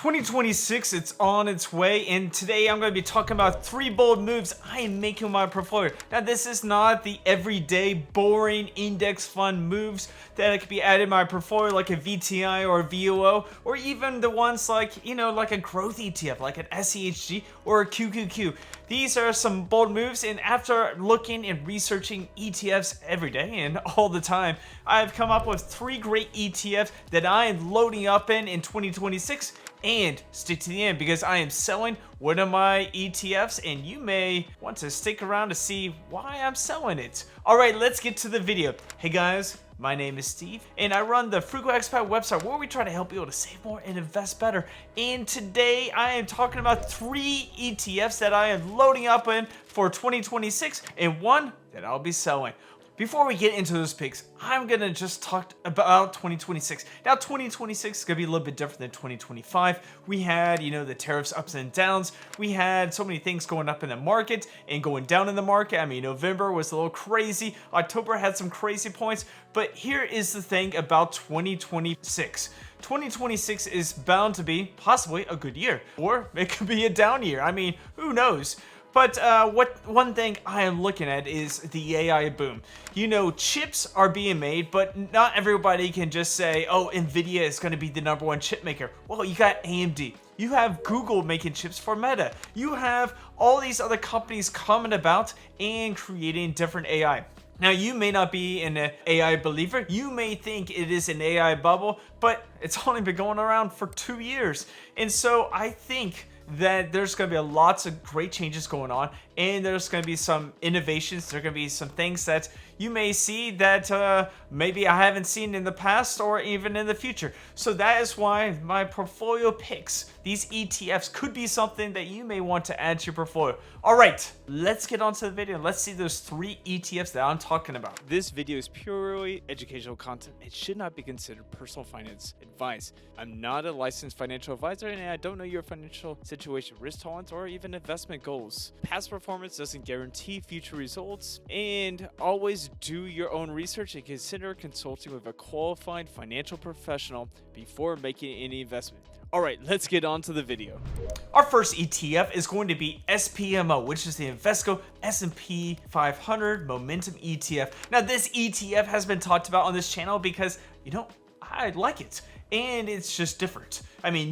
2026, it's on its way, and today I'm going to be talking about 3 bold moves I am making with my portfolio. Now, this is not the everyday boring index fund moves that could be added to my portfolio like a VTI or a VOO, or even the ones like, like a growth ETF, like an SCHD or a QQQ. These are some bold moves, and after looking and researching ETFs every day and all the time, I've come up with 3 great ETFs that I am loading up in 2026. And stick to the end because I am selling one of my ETFs and you may want to stick around to see why I'm selling it. Alright, let's get to the video. Hey guys, my name is Steve and I run the Frugal Expat website where we try to help people to save more and invest better. And today I am talking about 3 ETFs that I am loading up in for 2026 and one that I'll be selling. Before we get into those picks, I'm going to just talk about 2026. Now, 2026 is going to be a little bit different than 2025. We had, the tariffs ups and downs. We had so many things going up in the market and going down in the market. I mean, November was a little crazy. October had some crazy points. But here is the thing about 2026. 2026 is bound to be possibly a good year, or it could be a down year. I mean, who knows? But one thing I am looking at is the AI boom. Chips are being made, but not everybody can just say, oh, NVIDIA is going to be the #1 chip maker. Well, you got AMD. You have Google making chips for Meta. You have all these other companies coming about and creating different AI. Now, you may not be an AI believer. You may think it is an AI bubble, but it's only been going around for 2 years. And so I think that there's going to be lots of great changes going on, and there's going to be some innovations. There are going to be some things that you may see that maybe I haven't seen in the past or even in the future. So that is why my portfolio picks, these ETFs, could be something that you may want to add to your portfolio. All right, let's get on to the video. Let's see those 3 ETFs that I'm talking about. This video is purely educational content. It should not be considered personal finance advice. I'm not a licensed financial advisor, and I don't know your financial situation, risk tolerance, or even investment goals. Past performance doesn't guarantee future results, and always do your own research and consider consulting with a qualified financial professional before making any investment. All right, let's get on to the video. Our first ETF is going to be SPMO, which is the Invesco S&P 500 Momentum ETF. Now, this ETF has been talked about on this channel because, I like it. And it's just different. I mean,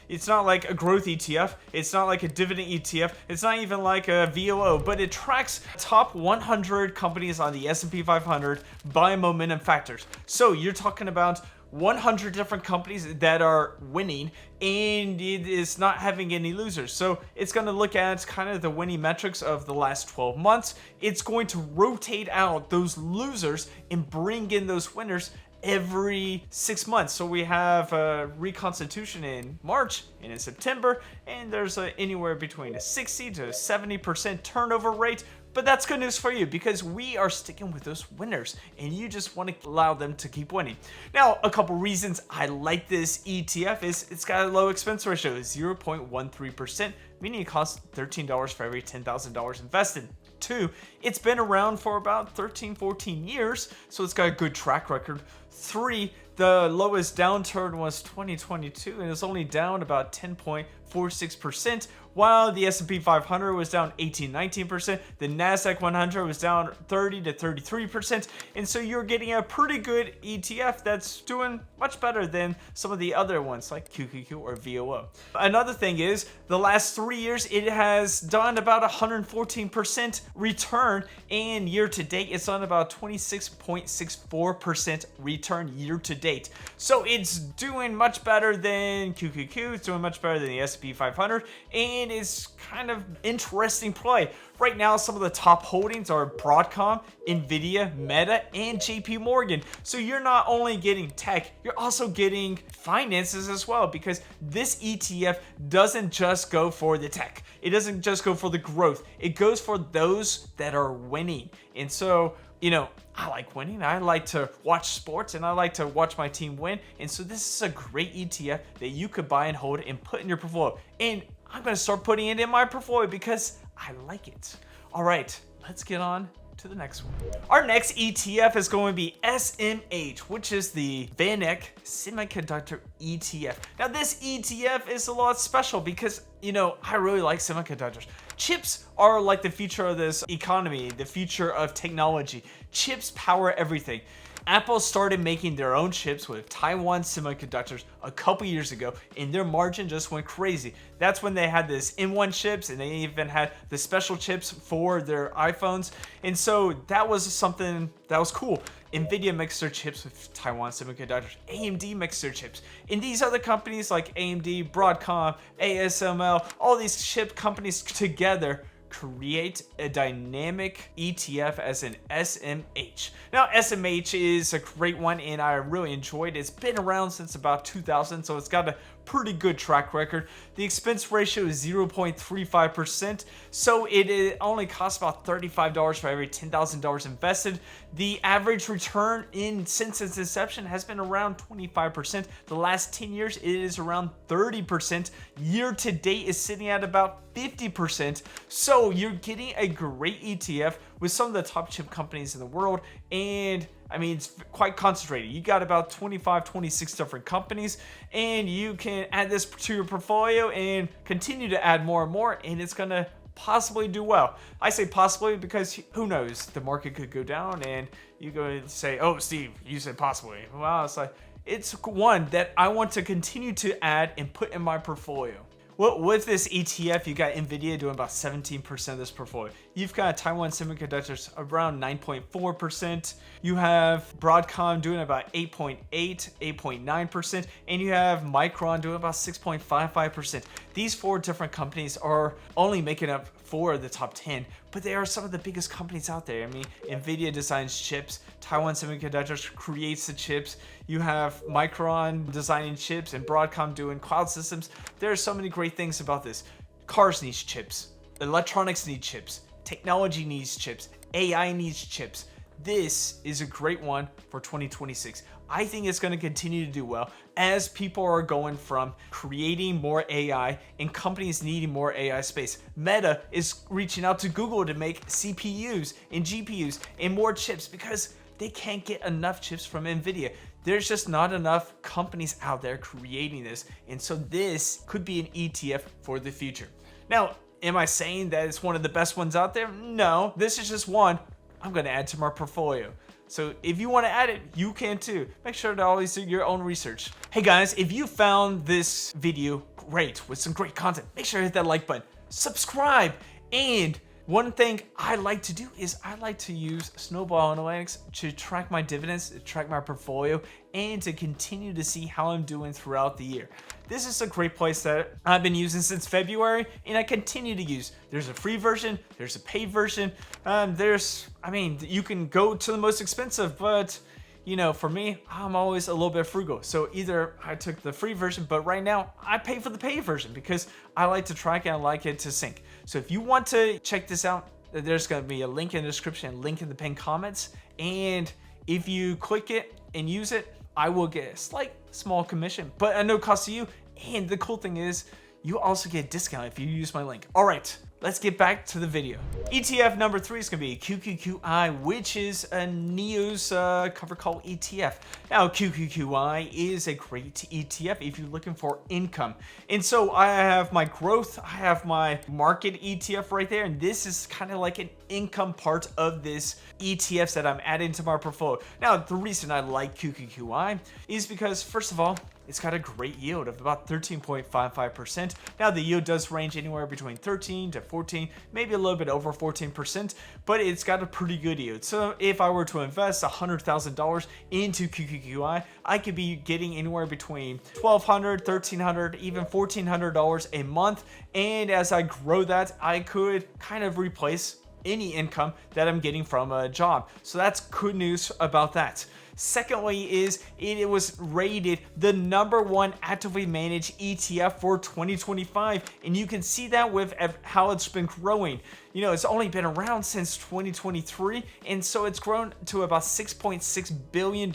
it's not like a growth ETF, it's not like a dividend ETF, it's not even like a VOO, but it tracks top 100 companies on the S&P 500 by momentum factors. So you're talking about 100 different companies that are winning, and it is not having any losers. So it's going to look at kind of the winning metrics of the last 12 months. It's going to rotate out those losers and bring in those winners every 6 months. So we have a reconstitution in March and in September, and there's anywhere between a 60 to 70% turnover rate. But that's good news for you because we are sticking with those winners and you just want to allow them to keep winning. Now, a couple reasons I like this ETF is it's got a low expense ratio, 0.13%, meaning it costs $13 for every $10,000 invested. 2, it's been around for about 13-14 years, so it's got a good track record. 3, the lowest downturn was 2022 and it's only down about 10.46%, while the S&P 500 was down 18-19%, the Nasdaq 100 was down 30 to 33%, and so you're getting a pretty good ETF that's doing much better than some of the other ones like QQQ or VOO. Another thing is, the last 3 years it has done about 114% return, and year to date it's on about 26.64% return year to date. So it's doing much better than QQQ, it's doing much better than the S&P 500, and it's kind of interesting play. Right now, some of the top holdings are Broadcom, Nvidia, Meta, and JP Morgan. So you're not only getting tech, you're also getting finances as well, because this ETF doesn't just go for the tech. It doesn't just go for the growth. It goes for those that are winning. And so, I like winning. I like to watch sports and I like to watch my team win. And so this is a great ETF that you could buy and hold and put in your portfolio. And I'm going to start putting it in my portfolio because I like it. All right, let's get on to the next one. Our next ETF is going to be SMH, which is the VanEck Semiconductor ETF. Now this ETF is a lot special because, you know, I really like semiconductors. Chips are like the future of this economy, the future of technology. Chips power everything. Apple started making their own chips with Taiwan Semiconductors a couple years ago, and their margin just went crazy. That's when they had this M1 chips, and they even had the special chips for their iPhones. And so that was something that was cool. Nvidia makes their chips with Taiwan Semiconductors. AMD makes their chips. And these other companies like AMD, Broadcom, ASML, all these chip companies together create a dynamic ETF as an SMH. Now SMH is a great one and I really enjoyed it. It's been around since about 2000, so it's got a pretty good track record. The expense ratio is 0.35%, so it only costs about $35 for every $10,000 invested. The average return since its inception has been around 25%. The last 10 years it is around 30%. Year to date is sitting at about 50%. So you're getting a great ETF with some of the top chip companies in the world, and I mean, it's quite concentrated. You got about 25, 26 different companies, and you can add this to your portfolio and continue to add more and more, and it's gonna possibly do well. I say possibly because who knows, the market could go down and you go say, oh, Steve, you said possibly. Well, it's like, it's one that I want to continue to add and put in my portfolio. Well, with this ETF, you got Nvidia doing about 17% of this portfolio. You've got Taiwan Semiconductors around 9.4%. You have Broadcom doing about 8.8, 8.9%, and you have Micron doing about 6.55%. These four different companies are only making up 4 of the top 10, but they are some of the biggest companies out there. I mean, Nvidia designs chips, Taiwan Semiconductors creates the chips, you have Micron designing chips and Broadcom doing cloud systems. There are so many great things about this. Cars need chips, electronics need chips, technology needs chips, AI needs chips. This is a great one for 2026. I think it's going to continue to do well as people are going from creating more AI and companies needing more AI space. Meta is reaching out to Google to make CPUs and GPUs and more chips because they can't get enough chips from Nvidia. There's just not enough companies out there creating this, and so this could be an ETF for the future. Now, am I saying that it's one of the best ones out there? No, this is just one I'm going to add to my portfolio. So if you want to add it, you can too. Make sure to always do your own research. Hey guys, if you found this video great with some great content, make sure to hit that like button, subscribe, and one thing I like to do is I like to use Snowball Analytics to track my dividends, to track my portfolio, and to continue to see how I'm doing throughout the year. This is a great place that I've been using since February, and I continue to use. There's a free version, there's a paid version. You can go to the most expensive, but you know, for me, I'm always a little bit frugal. So either I took the free version, but right now I pay for the paid version because I like to track and I like it to sync. So if you want to check this out, there's going to be a link in the description, link in the pinned comments. And if you click it and use it, I will get a slight small commission, but at no cost to you. And the cool thing is you also get a discount if you use my link. All right, let's get back to the video. ETF number 3 is going to be QQQI, which is a NEO's cover call ETF. Now, QQQI is a great ETF if you're looking for income. And so I have my growth, I have my market ETF right there, and this is kind of like an income part of this ETFs that I'm adding to my portfolio. Now, the reason I like QQQI is because, first of all, it's got a great yield of about 13.55%. Now the yield does range anywhere between 13 to 14, maybe a little bit over 14%, but it's got a pretty good yield. So if I were to invest $100,000 into QQQI, I could be getting anywhere between $1,200, $1,300, even $1,400 a month. And as I grow that, I could kind of replace any income that I'm getting from a job. So that's good news about that. Secondly is it was rated the #1 actively managed ETF for 2025. And you can see that with how it's been growing. You know, it's only been around since 2023. And so it's grown to about $6.6 billion.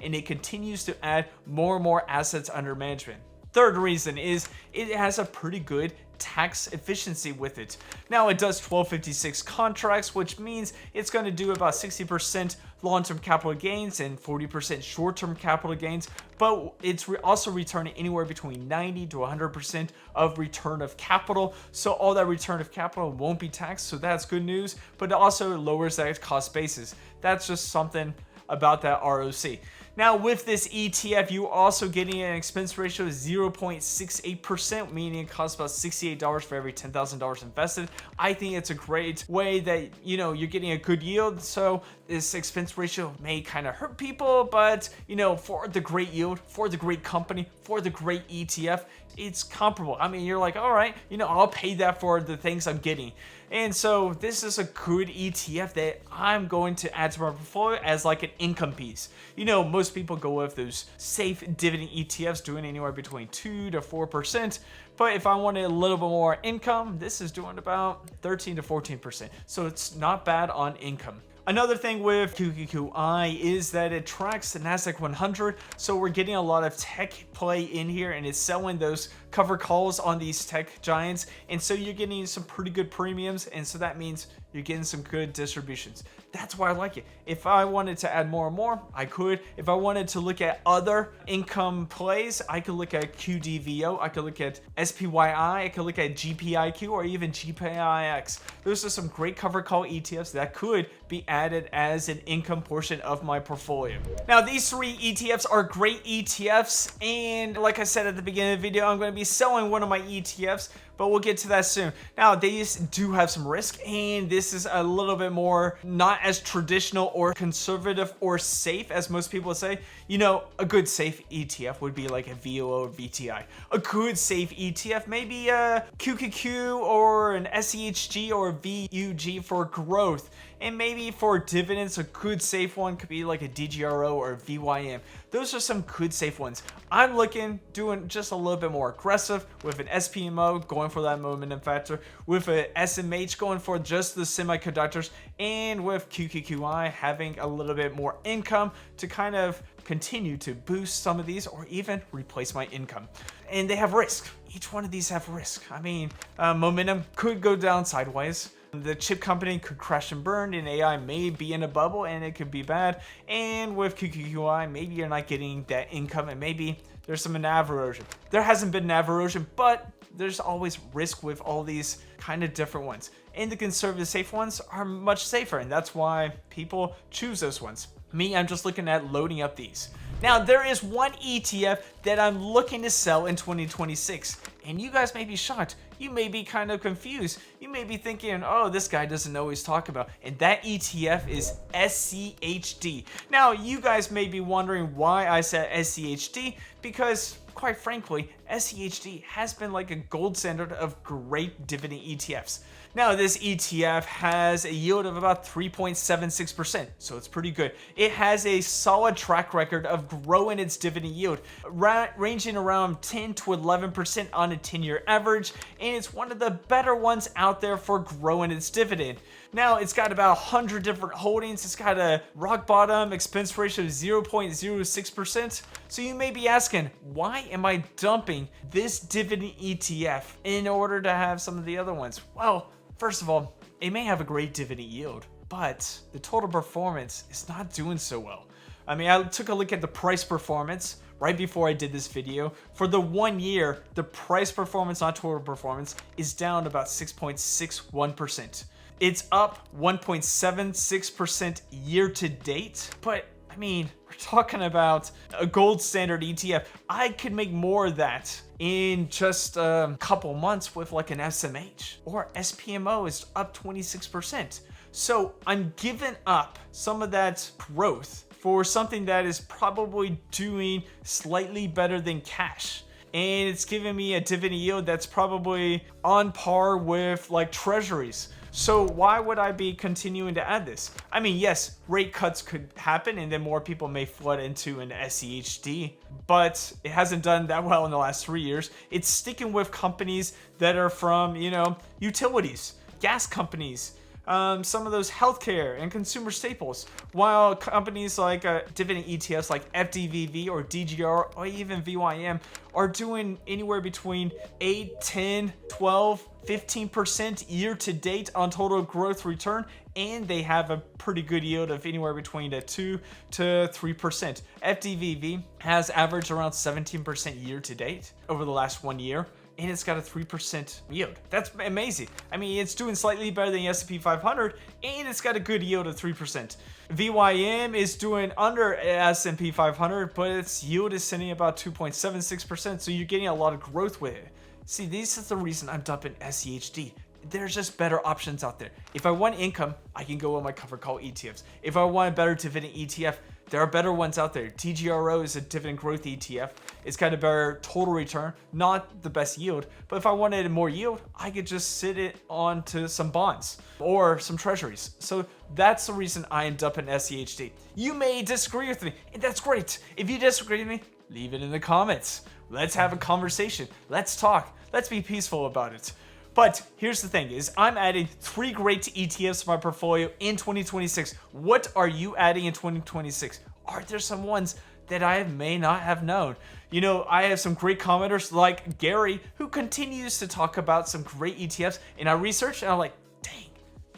And it continues to add more and more assets under management. Third reason is it has a pretty good tax efficiency with it. Now it does 1256 contracts, which means it's going to do about 60% long-term capital gains and 40% short-term capital gains, but it's also returning anywhere between 90 to 100% of return of capital. So all that return of capital won't be taxed, so that's good news, but it also lowers that cost basis. That's just something about that ROC. Now with this ETF, you're also getting an expense ratio of 0.68%, meaning it costs about $68 for every $10,000 invested. I think it's a great way that, you're getting a good yield. So this expense ratio may kind of hurt people, but, for the great yield, for the great company, for the great ETF, it's comparable. I mean, you're like, all right, I'll pay that for the things I'm getting. And so this is a good ETF that I'm going to add to my portfolio as like an income piece. Most people go with those safe dividend ETFs doing anywhere between 2 to 4%. But if I wanted a little bit more income, this is doing about 13 to 14%. So it's not bad on income. Another thing with QQQI is that it tracks the NASDAQ 100, so we're getting a lot of tech play in here, and it's selling those cover calls on these tech giants, and so you're getting some pretty good premiums, and so that means you're getting some good distributions. That's why I like it. If I wanted to add more and more, I could. If I wanted to look at other income plays, I could look at QDVO, I could look at SPYI, I could look at GPIQ, or even GPIX. Those are some great cover call ETFs that could be added as an income portion of my portfolio. Now, these three ETFs are great ETFs, and like I said at the beginning of the video, I'm going to be selling one of my ETFs, but we'll get to that soon. Now, these do have some risk, and this is a little bit more not as traditional or conservative or safe as most people say. A good safe ETF would be like a VOO or VTI. A good safe ETF, maybe a QQQ or an SCHD or VUG for growth. And maybe for dividends, a good safe one could be like a DGRO or a VYM. Those are some good safe ones. I'm doing just a little bit more aggressive with an SPMO, going for that momentum factor, with a SMH going for just the semiconductors, and with QQQI having a little bit more income to kind of continue to boost some of these or even replace my income. And they have risk. Each one of these have risk. I mean, momentum could go down sideways. The chip company could crash and burn, and AI may be in a bubble and it could be bad. And with QQQI, maybe you're not getting that income, and maybe there's some NAV erosion. There hasn't been NAV erosion, but there's always risk with all these kind of different ones. And the conservative safe ones are much safer, and that's why people choose those ones. Me, I'm just looking at loading up these. Now, there is one ETF that I'm looking to sell in 2026, and you guys may be shocked. You may be kind of confused. You may be thinking, oh, this guy doesn't know what he's talking about. And that ETF is SCHD. Now, you guys may be wondering why I said SCHD, because quite frankly, SCHD has been like a gold standard of great dividend ETFs. Now, this ETF has a yield of about 3.76%, so it's pretty good. It has a solid track record of growing its dividend yield, ranging around 10 to 11% on a 10-year average, and it's one of the better ones out there for growing its dividend. Now, it's got about 100 different holdings. It's got a rock bottom expense ratio of 0.06%. So you may be asking, why am I dumping this dividend ETF in order to have some of the other ones? Well, first of all, it may have a great dividend yield, but the total performance is not doing so well. I mean, I took a look at the price performance right before I did this video. For the 1 year, the price performance on total performance is down about 6.61%. It's up 1.76% year to date, but I mean, we're talking about a gold standard ETF. I could make more of that in just a couple months with like an SMH, or SPMO is up 26%. So I'm giving up some of that growth for something that is probably doing slightly better than cash. And it's giving me a dividend yield that's probably on par with like treasuries. So why would I be continuing to add this? I mean, yes, rate cuts could happen and then more people may flood into an SCHD, but it hasn't done that well in the last 3 years. It's sticking with companies that are from, utilities, gas companies, some of those healthcare and consumer staples, while companies like dividend ETFs like FDVV or DGR or even VYM are doing anywhere between 8, 10, 12, 15% year to date on total growth return, and they have a pretty good yield of anywhere between 2 to 3%. FDVV has averaged around 17% year to date over the last 1 year, and it's got a 3% yield. That's amazing. I mean, it's doing slightly better than the S&P 500, and it's got a good yield of 3%. VYM is doing under S&P 500, but its yield is sitting about 2.76%, so you're getting a lot of growth with it. See, this is the reason I'm dumping SCHD. There's just better options out there. If I want income, I can go with my covered call ETFs. If I want a better dividend ETF, there are better ones out there. TGRO is a dividend growth ETF. It's got a better total return, not the best yield. But if I wanted more yield, I could just sit it onto some bonds or some treasuries. So that's the reason I end up in SCHD. You may disagree with me, and that's great. If you disagree with me, leave it in the comments. Let's have a conversation. Let's talk. Let's be peaceful about it. But here's the thing is I'm adding 3 great ETFs to my portfolio in 2026. What are you adding in 2026? Are there some ones that I may not have known? You know, I have some great commenters like Gary who continues to talk about some great ETFs, and I researched and I'm like, dang,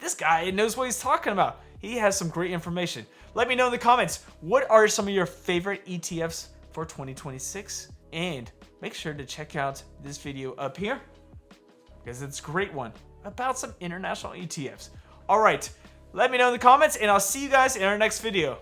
this guy knows what he's talking about. He has some great information. Let me know in the comments, what are some of your favorite ETFs for 2026? And make sure to check out this video up here, because it's a great one about some international ETFs. All right, let me know in the comments, and I'll see you guys in our next video.